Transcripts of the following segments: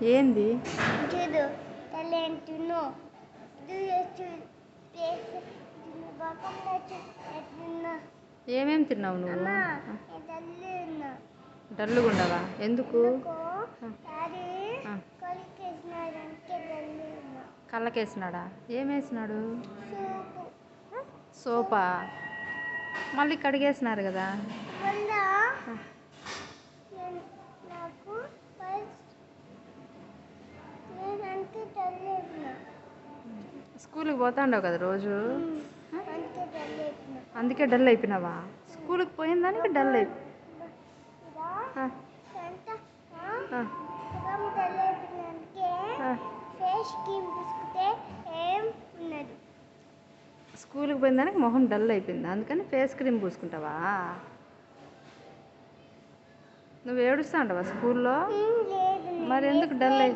ఏంది? చూడు తలేంటును ఏమేం తిన్నావు నువ్వు? డల్లుగుండవా? ఎందుకు? కళ్ళకేసినాడా? ఏమేసినాడు? సోపా? మళ్ళీ కడిగేసినారు కదా. స్కూల్కి పోతాండవు కదా రోజు, అందుకే డల్ అయిపోయినావా? స్కూల్కి పోయిన దానికి డల్ అయిపో స్కూల్కి పోయిన దానికి మొహం డల్ అయిపోయింది, అందుకని ఫేస్ క్రీమ్ పూసుకుంటావా? నువ్వు ఏడుస్తా ఉంటావా స్కూల్లో? మరి ఎందుకు డల్ అయి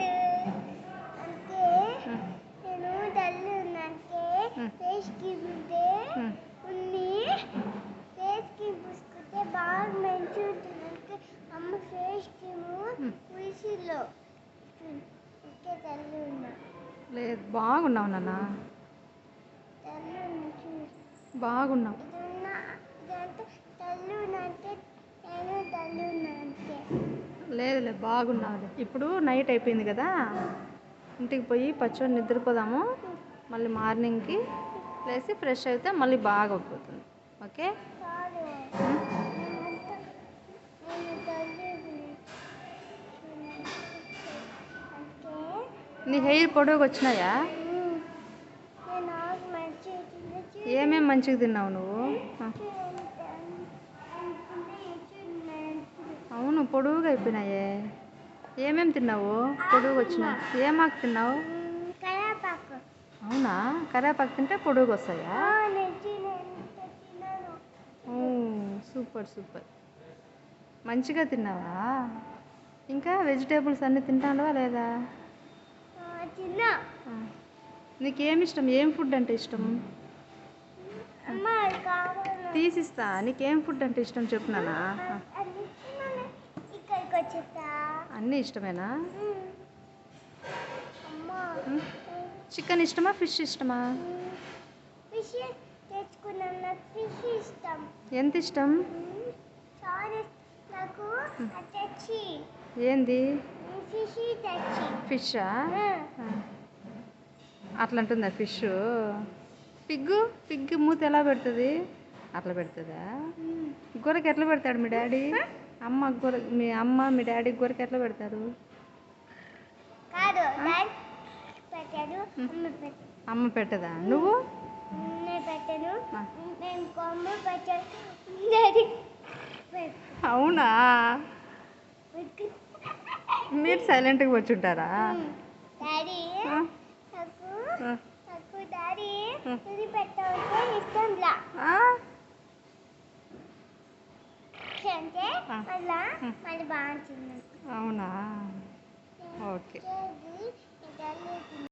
లేదు, బాగున్నావు నాన్న, బాగున్నావు. లేదులే, బాగున్నావులే. ఇప్పుడు నైట్ అయిపోయింది కదా, ఇంటికి పోయి పచ్చడి నిద్రపోదాము. మళ్ళీ మార్నింగ్కి లేచి ఫ్రెష్ అయితే మళ్ళీ బాగా అయిపోతుంది. ఓకే? నీ హెయిర్ పొడవుగా వచ్చినాయా? ఏమేమి మంచిగా తిన్నావు నువ్వు? అవును, పొడవుగా అయిపోయినాయే. ఏమేమి తిన్నావు పొడవుగా వచ్చినాయి? ఏమాకు తిన్నావు? అవునా, కరేపాకు తింటే పొడవుగా వస్తాయా? సూపర్ సూపర్, మంచిగా తిన్నావా? ఇంకా వెజిటేబుల్స్ అన్నీ తింటావా లేదా? నీకేమి ఇష్టం? ఏం ఫుడ్ అంటే ఇష్టం? తీసిస్తా. నీకేం ఫుడ్ అంటే ఇష్టం చెప్పునానా? అన్నీ ఇష్టమేనా? చికెన్ ఇష్టమా, ఫిష్ ఇష్టమా? ఎంత ఇష్టం? ఏంది? ఫిషా? అట్లా అంటుందా ఫిష్? పిగ్గు మూత ఎలా పెడుతుంది? అట్లా పెడుతుందా? గొర్రెకి ఎట్లా పెడతాడు మీ డాడీ? మీ అమ్మ మీ డాడీ గొర్రెకి ఎట్లా పెడతారు? అమ్మ పెట్టదా? నువ్వు? అవునా, మీరు సైలెంట్గా వచ్చుంటారా? అవునా, ఓకే.